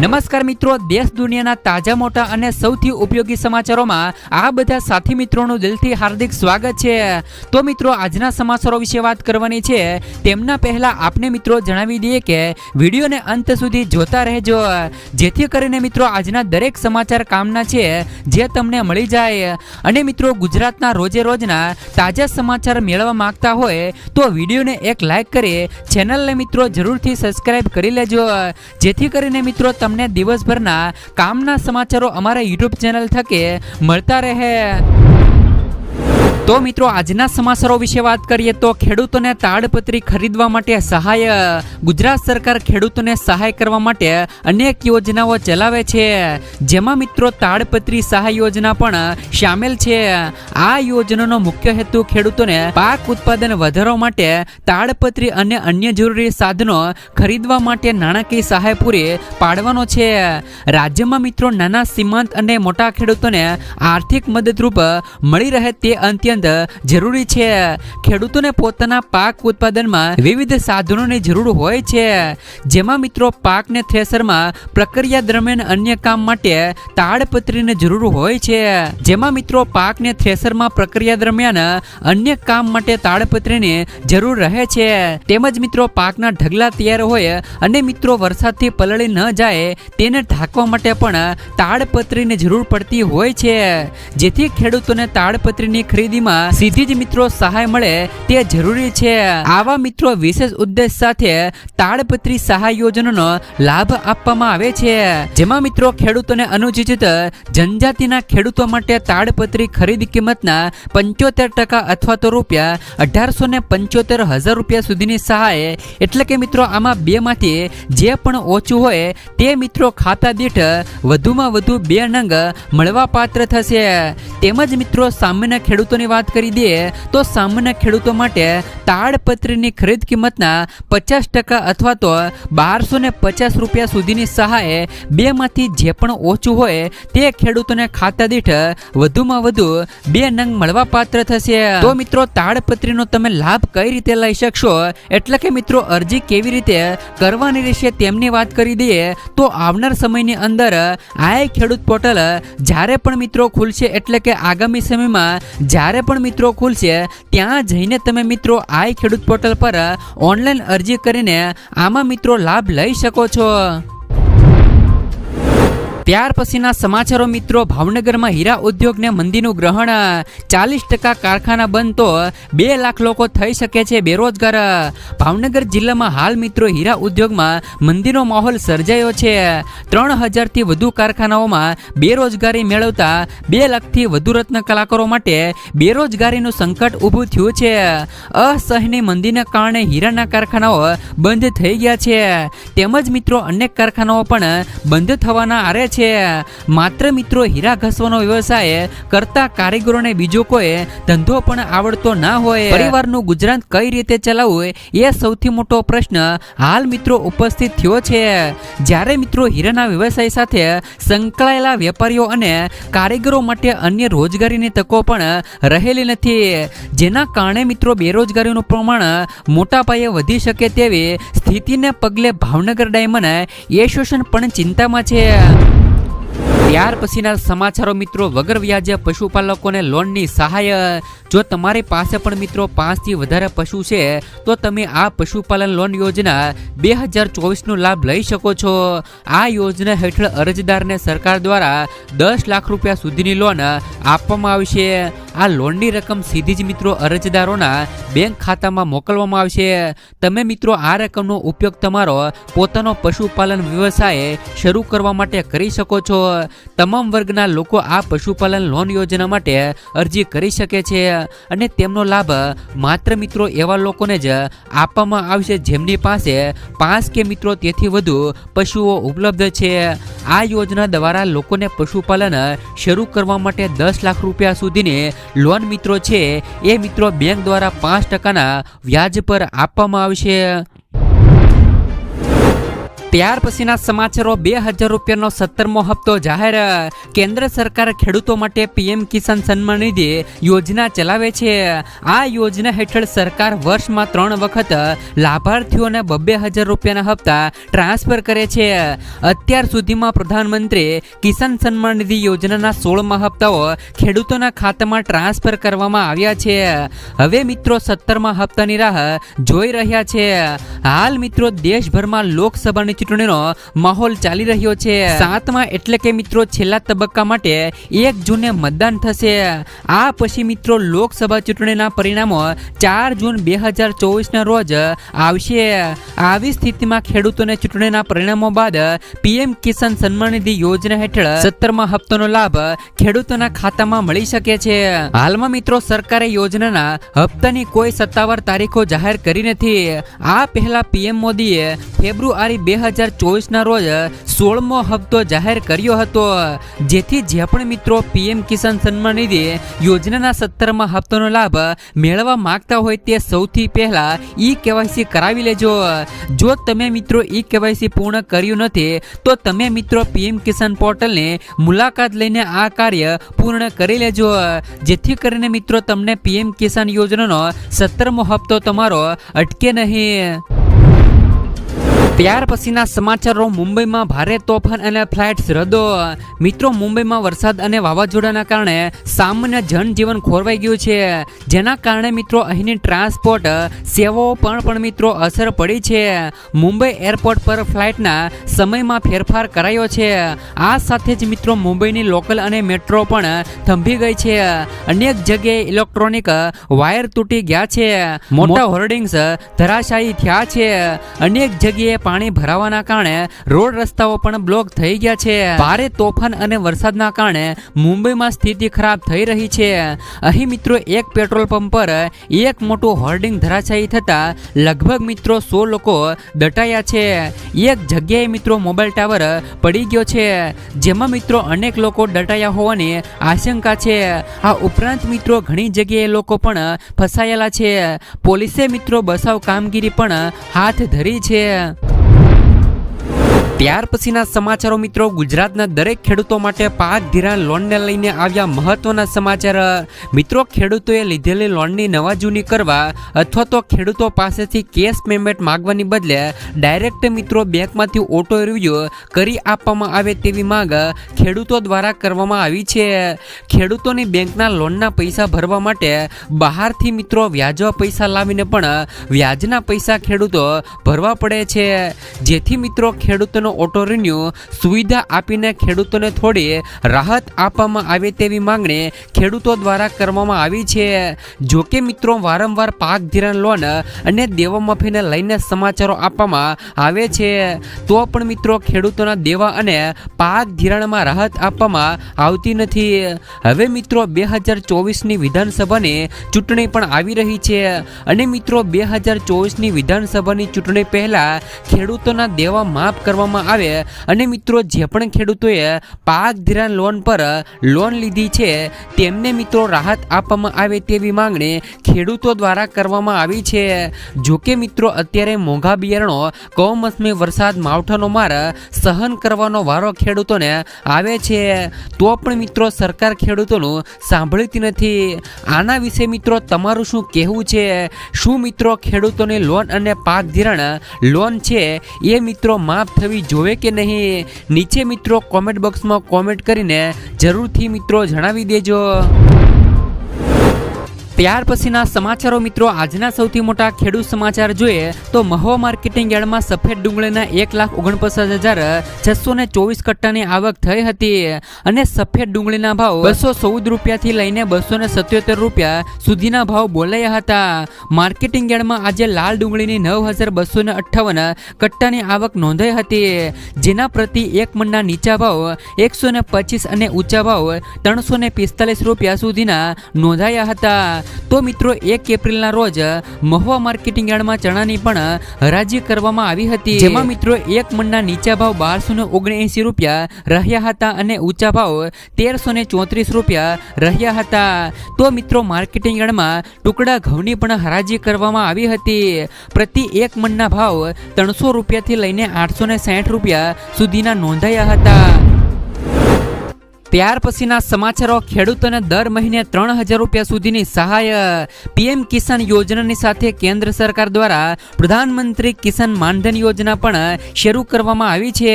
નમસ્કાર મિત્રો, દેશ દુનિયાના તાજા મોટા અને સૌથી ઉપયોગી સમાચારોમાં આ બધા સાથી મિત્રોનું દિલથી હાર્દિક સ્વાગત છે। તો મિત્રો, આજના સમાચારો વિશે વાત કરવાની છે। તેમના પહેલા આપને મિત્રો જણાવી દઈએ કે વિડીયોને અંત સુધી જોતા રહેજો, જેથી કરીને મિત્રો આજના દરેક સમાચાર કામના છે જે તમને મળી જાય। અને મિત્રો, ગુજરાતના રોજે રોજના તાજા સમાચાર મેળવવા માંગતા હોય તો વિડીયોને એક લાઈક કરી ચેનલને મિત્રો જરૂરથી સબસ્ક્રાઇબ કરી લેજો, જેથી કરીને મિત્રો તમને દિવસભરના કામના સમાચારો અમારા YouTube ચેનલ થકે મળતા રહે। તો મિત્રો, આજના સમાચારો વિશે વાત કરીએ તો ખેડૂતોને તાડપત્રી ખરીદવા માટે સહાય। ગુજરાત સરકાર ખેડૂતોને સહાય કરવા માટે અનેક યોજનાઓ ચલાવે છે, જેમાં મિત્રો તાડપત્રી સહાય યોજના પણ સામેલ છે। આ યોજનાનો મુખ્ય હેતુ ખેડૂતોને પાક ઉત્પાદન વધારવા માટે તાડપત્રી અને અન્ય જરૂરી સાધનો ખરીદવા માટે નાણાકીય સહાય પૂરી પાડવાનો છે। રાજ્યમાં મિત્રો નાના સીમાંત અને મોટા ખેડૂતોને આર્થિક મદદરૂપ મળી રહે તે અત્યંત જરૂરી છે। ખેડૂતોને પોતાના પાક ઉત્પાદનમાં વિવિધ સાધનોની જરૂર હોય છે, જેમાં મિત્રો પાકને થ્રેસરમાં પ્રક્રિયા દરમિયાન અન્ય કામ માટે તાડપત્રીની જરૂર હોય છે। જેમાં મિત્રો પાકને થ્રેસરમાં પ્રક્રિયા દરમિયાન અન્ય કામ માટે તાડપત્રીની જરૂર રહે છે। તેમજ મિત્રો પાકના ઢગલા તૈયાર હોય અને મિત્રો વરસાદથી પલળી ન જાય તેને ઢાંકવા માટે પણ તાડપત્રીની જરૂર પડતી હોય છે, જેથી ખેડૂતોને તાડપત્રીની ખરીદીમાં સીધી જ મિત્રો સહાય મળે તે જરૂરી છે। આવા મિત્રો વિશેષ ઉદ્દેશ સાથે તાડપત્રી સહાય યોજનાનો લાભ આપવામાં આવે છે, જેમાં મિત્રો ખેડૂતોને અનુસૂચિત જનજાતિના ખેડૂતો માટે તાડપત્રી ખરીદ કિંમતના 75% અથવા તો ₹1875,000 સુધીની સહાય, એટલે કે મિત્રો આમાં બેમાંથી જે પણ ઓછું હોય તે મિત્રો ખાતા દીઠ વધુમાં વધુ 2 નંગ મળવા પાત્ર થશે। તેમજ મિત્રો સામાન્ય ખેડૂતોની વાત કરી દઈએ તો સામાન્ય ખેડૂતો માટે તાડપત્રીની ખરીદ કિંમતના 50% અથવા તો ₹1250 સુધીની સહાય, બેમાંથી જે પણ ઓછું હોય તે ખેડૂતોને ખાતા દીઠ વધુમાં વધુ 2 નંગ મળવા પાત્ર થશે। તો મિત્રો તાડપત્રીનો તમે લાભ કઈ રીતે લઈ શકશો, એટલે કે મિત્રો અરજી કેવી રીતે કરવાની રહેશે તેમની વાત કરી દઈએ તો આવનાર સમયની અંદર આ ખેડૂત પોર્ટલ જ્યારે પણ મિત્રો ખુલશે, એટલે કે આગામી સમયમાં જ્યારે પણ મિત્રો ખુલશે ત્યાં જઈને તમે મિત્રો આ ખેડૂત પોર્ટલ પર ઓનલાઈન અરજી કરીને આમાં મિત્રો લાભ લઈ શકો છો। ત્યાર પછીના સમાચારો મિત્રો, ભાવનગરમાં હીરા ઉદ્યોગને મંદીનું ગ્રહણ, 40% કારખાના બંધ તો 2 લાખ લોકો થઈ શકે છે બેરોજગાર। ભાવનગર જિલ્લામાં હાલ મિત્રો હીરા ઉદ્યોગમાં મંદીનો માહોલ સર્જાયો છે। 3000થી વધુ કારખાનાઓમાં બેરોજગારી મેળવતા 2 લાખથી વધુ રત્ન કલાકારો માટે બેરોજગારીનું સંકટ ઊભું થયું છે। અસહનીય મંદીના કારણે હીરાના કારખાનાઓ બંધ થઈ ગયા છે, તેમજ મિત્રો અનેક કારખાનાઓ પણ બંધ થવાના આરે છે। માત્ર મિત્રો હીરા ઘસવાનો વ્યવસાય કરતા કારીગરોને બીજો કોઈ ધંધો પણ આવડતો ના હોય, પરિવારનું ગુજરાન કઈ રીતે ચલાવવું એ સૌથી મોટો પ્રશ્ન હાલ મિત્રો ઉપસ્થિત થયો છે। જ્યારે મિત્રો હીરાના વ્યવસાય સાથે સંકળાયેલા વેપારીઓ અને કારીગરો માટે અન્ય રોજગારીની તકો પણ રહેલી નથી, જેના કારણે મિત્રો બેરોજગારીનું પ્રમાણ મોટા પાયે વધી શકે તેવી સ્થિતિને પગલે ભાવનગર ડાયમંડ એસોસિએશન પણ ચિંતામાં છે। ત્યાર પછીના સમાચારો મિત્રો, વગર વ્યાજે પશુપાલકોને લોનની સહાય। જો તમારી પાસે પણ મિત્રો 5 થી વધારે પશુ છે તો તમે આ પશુપાલન લોન યોજના 2024નો લાભ લઈ શકો છો। આ યોજના હેઠળ અરજદારને સરકાર દ્વારા ₹10 લાખ સુધીની લોન આપવામાં આવશે। આ લોનની રકમ સીધી જ મિત્રો અરજદારોના બેંક ખાતામાં મોકલવામાં આવશે। તમે મિત્રો આ રકમનો ઉપયોગ તમારો પોતાનો પશુપાલન વ્યવસાય શરૂ કરવા માટે કરી શકો છો। તમામ વર્ગના લોકો આ પશુપાલન લોન યોજના માટે અરજી કરી શકે છે અને તેમનો લાભ માત્ર મિત્રો એવા લોકોને જ આપવામાં આવશે જેમની પાસે 5 કે મિત્રો તેથી વધુ પશુઓ ઉપલબ્ધ છે। આ યોજના દ્વારા લોકોને પશુપાલન શરૂ કરવા માટે ₹10 લાખ સુધીની લોન મિત્રો છે એ મિત્રો બેંક દ્વારા 5% વ્યાજ પર આપવામાં આવશે। ત્યાર પછીના સમાચારો 2000 રૂપિયાનો 17મો હપ્તો જાહેર. કેન્દ્ર સરકાર ખેડૂતો માટે પીએમ કિસાન સન્માન નિધિ યોજના ચલાવે છે. આ યોજના હેઠળ સરકાર વર્ષમાં 3 વખત લાભાર્થીઓને 2000 રૂપિયાના હપ્તા ટ્રાન્સફર કરે છે. અત્યાર સુધીમાં પ્રધાનમંત્રી કિસાન સન્માન નિધિ યોજનાના 16મા હપ્તાઓ ખેડૂતોના ખાતામાં ટ્રાન્સફર કરવામાં આવ્યા છે. હવે મિત્રો 17મા હપ્તાની રાહ જોઈ રહ્યા છે. હાલ મિત્રો દેશભરમાં લોકસભાની ચૂંટણીનો માહોલ ચાલી રહ્યો છે. 7મા એટલે કે મિત્રો છેલ્લા તબક્કા માટે 1 જૂને મતદાન થશે. આ પછી મિત્રો લોકસભા ચૂંટણીના પરિણામો 4 જૂન 2024ના રોજ આવશે. આવી સ્થિતિમાં ખેડૂતોને ચૂંટણીના પરિણામો બાદ પીએમ કિસાન સન્માન નિધિ યોજના હેઠળ 17મા હપ્તાનો લાભ ખેડૂતોના ખાતામાં મળી શકે છે. હાલમાં મિત્રો સરકારે યોજનાના હપ્તાની કોઈ સત્તાવાર તારીખો જાહેર કરી નથી. આ પહેલા પીએમ મોદીએ ફેબ્રુઆરી 2024ના રોજ 16મો હપ્તો જાહેર કર્યો હતો. જેથી જે પણ મિત્રો પીએમ કિસાન સન્માન નિધિ યોજનાના 17મા હપ્તાનો લાભ મેળવવા માંગતા હોય તે સૌથી પહેલા કેવાયસી કરાવી લેજો. જો તમે મિત્રો કેવાયસી પૂર્ણ કર્યું નથી તો તમે મિત્રો પીએમ કિસાન પોર્ટલની મુલાકાત લઈને આ કાર્ય પૂર્ણ કરી લેજો. જેથી કરીને મિત્રો તમને પીએમ કિસાન યોજનાનો 17મો હપ્તો તમારો અટકે નહીં. ત્યાર પછીના સમાચારો મુંબઈમાં ભારે તોફાન અને ફ્લાઇટ્સ રદ્દો. મિત્રો મુંબઈમાં વરસાદ અને વાવાઝોડાના કારણે સામાન્ય જનજીવન ખોરવાઈ ગયું છે. જેના કારણે મિત્રો અહીંની ટ્રાન્સપોર્ટ સેવાઓ પણ મિત્રો અસર પડી છે. મુંબઈ એરપોર્ટ પર ફ્લાઇટના સમયમાં ફેરફાર કરાયો છે. આ સાથે જ મિત્રો મુંબઈની લોકલ અને મેટ્રો પણ થંભી ગઈ છે. અનેક જગ્યાએ ઇલેક્ટ્રોનિક વાયર તૂટી ગયા છે. મોટા હોર્ડિંગ્સ ધરાશાયી થયા છે. અનેક જગ્યાએ પાણી ભરાવાના કારણે રોડ રસ્તાઓ પણ બ્લોક થઈ ગયા છે. ભારે તોફાન અને વરસાદના કારણે મુંબઈમાં સ્થિતિ ખરાબ થઈ રહી છે. અહીં મિત્રો એક પેટ્રોલ પંપ પર એક મોટું હોર્ડિંગ ધરાશાયી થતા લગભગ મિત્રો 100 લોકો દટાયા છે. એક જગ્યાએ મિત્રો મોબાઈલ ટાવર પડી ગયો છે, જેમાં મિત્રો અનેક લોકો દટાયા હોવાની આશંકા છે. આ ઉપરાંત મિત્રો ઘણી જગ્યાએ લોકો પણ ફસાયેલા છે. પોલીસે મિત્રો બચાવ કામગીરી પણ હાથ ધરી છે. ત્યાર પછીના સમાચારો મિત્રો ગુજરાતના દરેક ખેડૂતો માટે પાક ધિરાણ લોનને લઈને આવ્યા મહત્વના સમાચાર. મિત્રો ખેડૂતોએ લીધેલી લોનની નવા જૂની કરવા અથવા તો ખેડૂતો પાસેથી કેશ પેમેન્ટ માંગવાની બદલે ડાયરેક્ટ મિત્રો બેંકમાંથી ઓટો રિવ્યુ કરી આપવામાં આવે તેવી માંગ ખેડૂતો દ્વારા કરવામાં આવી છે. ખેડૂતોની બેંકના લોનના પૈસા ભરવા માટે બહારથી મિત્રો વ્યાજવા પૈસા લાવીને પણ વ્યાજના પૈસા ખેડૂતો ભરવા પડે છે. જેથી મિત્રો ખેડૂતોનો ઓટો રિન્યુ સુવિધા આપીને ખેડૂતોને થોડી રાહત આપવામાં આવે તેવી માંગણી ખેડૂતો દ્વારા કરવામાં આવી છે. જો કે મિત્રો વારંવાર પાક ધિરાણ લોન અને દેવા માફીને લઈને સમાચારો આપવામાં આવે છે, તો પણ મિત્રો ખેડૂતોના દેવા અને પાક ધિરાણમાં રાહત આપવામાં આવતી નથી. હવે મિત્રો 2024ની વિધાનસભાની ચૂંટણી પણ આવી રહી છે અને મિત્રો 2024ની વિધાનસભાની ચૂંટણી પહેલા ખેડૂતોના દેવા માફ કરવામાં આવે અને મિત્રો જે પણ ખેડૂતોએ પાક ધિરાણ લોન પર લોન લીધી છે તેમને મિત્રો રાહત આપવામાં આવે તેવી માંગણી ખેડૂતો દ્વારા કરવામાં આવી છે. જો કે મિત્રો અત્યારે મોંઘા બિયારણો, કમોસમી વરસાદ, માવઠાનો માર સહન કરવાનો વારો ખેડૂતોને આવે છે, તો પણ મિત્રો સરકાર ખેડૂતોનું સાંભળતી નથી. આના વિશે મિત્રો તમારું શું કહેવું છે? શું મિત્રો ખેડૂતોની લોન અને પાક ધિરાણ લોન છે એ મિત્રો માફ થવી જોવે કે નહીં? નીચે મિત્રો કોમેન્ટ બોક્સમાં કોમેન્ટ કરીને જરૂરથી મિત્રો જણાવી દેજો. ત્યાર પછીના સમાચારો મિત્રો આજના સૌથી મોટા ખેડૂત સમાચાર જોઈએ તો મહુવા માર્કેટિંગ યાર્ડમાં સફેદ ડુંગળીના 1,49,624 કટ્ટાની આવક થઈ હતી અને સફેદ ડુંગળીના ભાવ 214 રૂપિયાથી લઈને 277 રૂપિયા સુધીના ભાવ બોલાયા હતા. માર્કેટિંગ યાર્ડમાં આજે લાલ ડુંગળીની 9,258 કટ્ટાની આવક નોંધાઈ હતી, જેના પ્રતિ એક મણના નીચા ભાવ 125 અને ઊંચા ભાવ 345 રૂપિયા સુધીના નોંધાયા હતા. તો મિત્રો 1 એપ્રિલના રોજ મહુવા માર્કેટિંગ યાર્ડમાં ચણાની પણ હરાજી કરવામાં આવી હતી, જેમાં મિત્રો 1 મણના નીચા ભાવ 1279 રૂપિયા રહ્યા હતા અને ઊંચા ભાવ 1334 રૂપિયા રહ્યા હતા. તો મિત્રો માર્કેટિંગ યાર્ડમાં ટુકડા ઘઉંની પણ હરાજી કરવામાં આવી હતી. પ્રતિ 1 મણના ભાવ 300 રૂપિયાથી લઈને 860 રૂપિયા સુધીના નોંધાયા હતા. ત્યાર પછીના સમાચારો, ખેડૂતોને દર મહિને 3000 રૂપિયા સુધીની સહાય. પીએમ કિસાન યોજનાની સાથે કેન્દ્ર સરકાર દ્વારા પ્રધાનમંત્રી કિસાન માનધન યોજના પણ શરૂ કરવામાં આવી છે,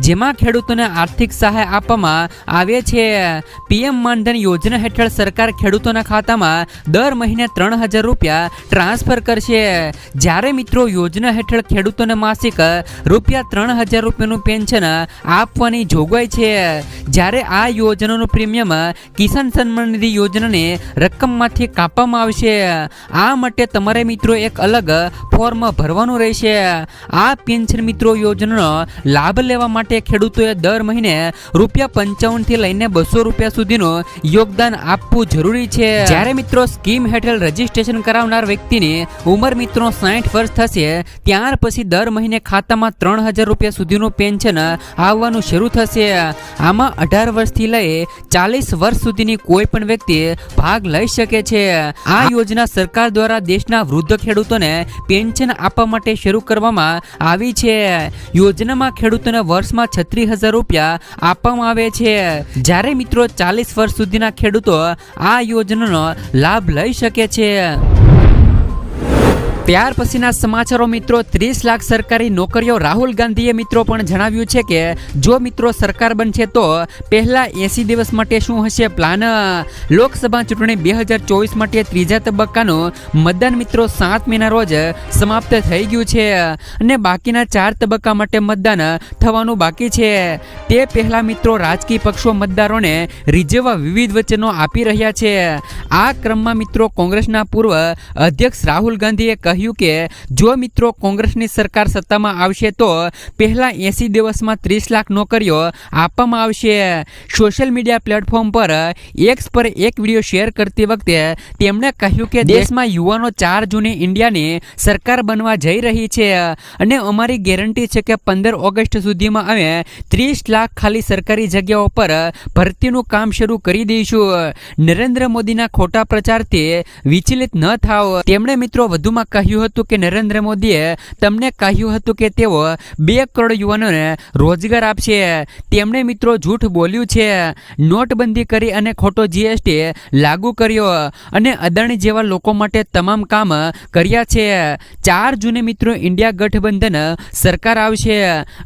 જેમાં ખેડૂતોને આર્થિક સહાય આપવામાં આવે છે. પીએમ માનધન યોજના હેઠળ સરકાર ખેડૂતોના ખાતામાં દર મહિને 3000 રૂપિયા ટ્રાન્સફર કરશે. જ્યારે મિત્રો યોજના હેઠળ ખેડૂતોને માસિક રૂપિયા 3000 રૂપિયાનું પેન્શન આપવાની જોગવાઈ છે. જ્યારે આ યોજનાનું પ્રીમિયમ કિસાન સન્માન નિધિ યોજનાની રકમમાંથી કાપવામાં આવશે. આ માટે તમારે મિત્રો એક અલગ ફોર્મ ભરવાનું રહેશે. આ પેન્શન મિત્રો યોજનાનો લાભ લેવા માટે ખેડૂતોએ દર મહિને રૂપિયા 55 થી લઈને 200 રૂપિયા સુધીનું યોગદાન આપવું જરૂરી છે. જ્યારે મિત્રો સ્કીમ હેઠળ રજીસ્ટ્રેશન કરાવનાર વ્યક્તિની ઉંમર મિત્રો 60 વર્ષ થશે, ત્યાર પછી દર મહિને ખાતામાં 3000 રૂપિયા સુધીનું પેન્શન આવવાનું શરૂ થશે. આમાં 18 વર્ષથી લઈ 40 વર્ષ સુધીની કોઈ પણ વ્યક્તિ ભાગ લઈ શકે છે. આ યોજના સરકાર દ્વારા દેશના વૃદ્ધ ખેડૂતોને પેન્શન આપવા માટે શરૂ કરવામાં આવી છે. યોજનામાં ખેડૂતોને વર્ષમાં 36000 રૂપિયા આપવામાં આવે છે. જ્યારે મિત્રો 40 વર્ષ સુધીના ખેડૂતો આ યોજનાનો લાભ લઈ શકે છે. ત્યાર પછીના સમાચારો મિત્રો, 30 લાખ સરકારી નોકરીઓ. રાહુલ ગાંધીએ મિત્રો પણ જણાવ્યું છે કે જો મિત્રો સરકાર બનશે તો પહેલા 80 દિવસ માટે શું હશે પ્લાન. લોકસભા ચૂંટણી 2024 માટે ત્રીજા તબક્કાનું મતદાન મિત્રો 7 મેના રોજ સમાપ્ત થઈ ગયું છે અને બાકીના 4 તબક્કા માટે મતદાન થવાનું બાકી છે. તે પહેલા મિત્રો રાજકીય પક્ષો મતદારોને રીઝવવા વિવિધ વચનો આપી રહ્યા છે. આ ક્રમમાં મિત્રો કોંગ્રેસના પૂર્વ અધ્યક્ષ રાહુલ ગાંધીએ કહ્યું કે જો મિત્રો કોંગ્રેસની સરકાર સત્તામાં આવશે તો પહેલા 80 દિવસમાં 30 લાખ નોકરીઓ આપવામાં આવશે. સોશિયલ મીડિયા પ્લેટફોર્મ પર એક્સ પર એક વિડીયો શેર કરતી વખતે તેમણે કહ્યું કે દેશમાં યુવાનો 4 જૂને ઇન્ડિયાની સરકાર બનવા જઈ રહી છે અને અમારી ગેરંટી છે કે 15 ઓગસ્ટ સુધીમાં અમે 30 લાખ ખાલી સરકારી જગ્યાઓ પર ભરતીનું કામ શરૂ કરી દઈશું. નરેન્દ્ર મોદીના ખોટા પ્રચારથી વિચલિત ન થાવ. તેમણે મિત્રો વધુમાં કહ્યું હતું કે નરેન્દ્ર મોદીએ તમને કહ્યું હતું કે તેઓ 2 કરોડ યુવાનોને રોજગાર આપશે. તેમણે મિત્રો જૂઠ બોલ્યું છે. નોટબંધી કરી અને ખોટો જીએસટી લાગુ કર્યો અને અદાણી જેવા લોકો માટે તમામ કામ કર્યા છે. 4 જૂને મિત્રો ઇન્ડિયા ગઠબંધન સરકાર આવશે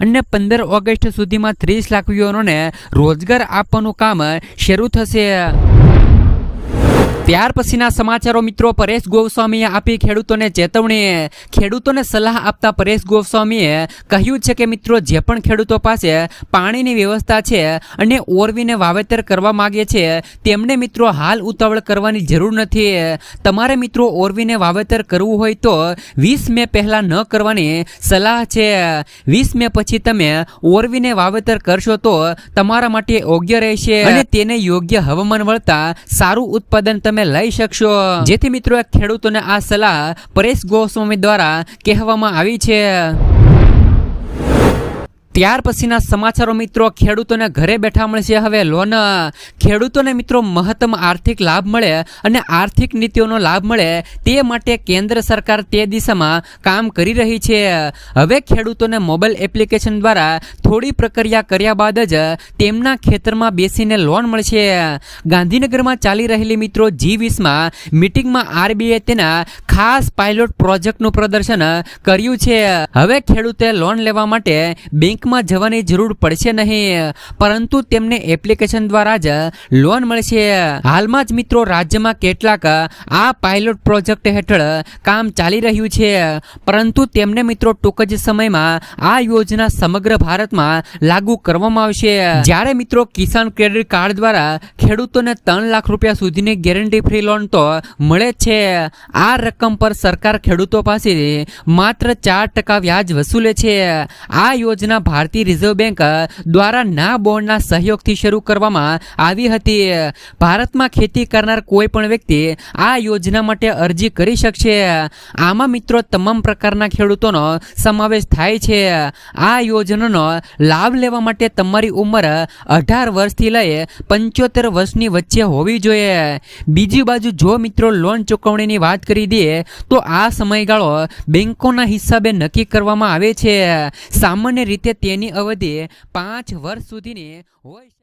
અને 15 ઓગસ્ટ સુધીમાં 30 લાખ યુવાનોને રોજગાર આપવાનું કામ શરૂ થશે. ત્યાર પછીના સમાચારો મિત્રો, પરેશ ગોસ્વામીએ આપી ખેડૂતોને ચેતવણી. ખેડૂતોને સલાહ આપતા પરેશ ગોસ્વામીએ કહ્યું છે કે મિત્રો જે પણ ખેડૂતો પાસે પાણીની વ્યવસ્થા છે અને ઓરવીને વાવેતર કરવા માંગે છે તેમણે મિત્રો હાલ ઉતાવળ કરવાની જરૂર નથી. તમારે મિત્રો ઓરવીને વાવેતર કરવું હોય તો 20 મે પહેલા ન કરવાની સલાહ છે. 20 મે પછી તમે ઓરવીને વાવેતર કરશો તો તમારા માટે યોગ્ય રહેશે અને તેને યોગ્ય હવામાન વળતા સારું ઉત્પાદન તમે લઈ શકશો. જેથી મિત્રો ખેડૂતોને આ સલાહ પરેશ ગોસ્વામી દ્વારા કહેવામાં આવી છે. ત્યાર પછીના સમાચારો મિત્રો, ખેડૂતોને ઘરે બેઠા મળશે હવે લોન. ખેડૂતોને મિત્રો મહત્તમ આર્થિક લાભ મળે અને આર્થિક નીતિઓનો લાભ મળે તે માટે કેન્દ્ર સરકાર તે દિશામાં કામ કરી રહી છે. હવે ખેડૂતોને મોબાઈલ એપ્લિકેશન દ્વારા થોડી પ્રક્રિયા કર્યા બાદ જ તેમના ખેતરમાં બેસીને લોન મળશે. ગાંધીનગરમાં ચાલી રહેલી મિત્રો G20માં મીટિંગમાં આરબીઆઈ તેના ખાસ પાયલોટ પ્રોજેક્ટનું પ્રદર્શન કર્યું છે. હવે ખેડૂતે લોન લેવા માટે બેંકમાં જવાની જરૂર પડશે નહીં, પરંતુ તેમને એપ્લિકેશન દ્વારા જ લોન મળશે. હાલમાં જ મિત્રો રાજ્યમાં કેટલાક આ પાયલોટ પ્રોજેક્ટ હેઠળ કામ ચાલી રહ્યું છે, પરંતુ તેમને મિત્રો ટૂંક જ સમયમાં આ યોજના સમગ્ર ભારતમાં લાગુ કરવામાં આવશે. જ્યારે મિત્રો કિસાન ક્રેડિટ કાર્ડ દ્વારા ખેડૂતોને 3 લાખ રૂપિયા સુધીની ગેરંટી ફ્રી લોન તો મળે છે. આ રકમ પર સરકાર ખેડૂતો પાસેથી માત્ર 4% વ્યાજ વસૂલે છે. આ યોજના ભારતીય રિઝર્વ બેંક દ્વારા ના બોર્ડના સહયોગથી શરૂ કરવામાં આવી હતી. ભારતમાં ખેતી કરનાર કોઈ પણ વ્યક્તિ આ યોજના માટે અરજી કરી શકશે. આમાં મિત્રો તમામ પ્રકારના ખેડૂતોનો સમાવેશ થાય છે. આ યોજનાનો લાભ લેવા માટે તમારી ઉંમર 18 વર્ષથી લઈ 75 વર્ષની વચ્ચે હોવી જોઈએ. બીજી બાજુ જો મિત્રો લોન ચૂકવણીની વાત કરી દઈએ તો આ સમયગાળો બેંકોના હિસાબે નક્કી કરવામાં આવે છે. સામાન્ય રીતે તેની અવધિ 5 વર્ષ સુધીની હોય છે.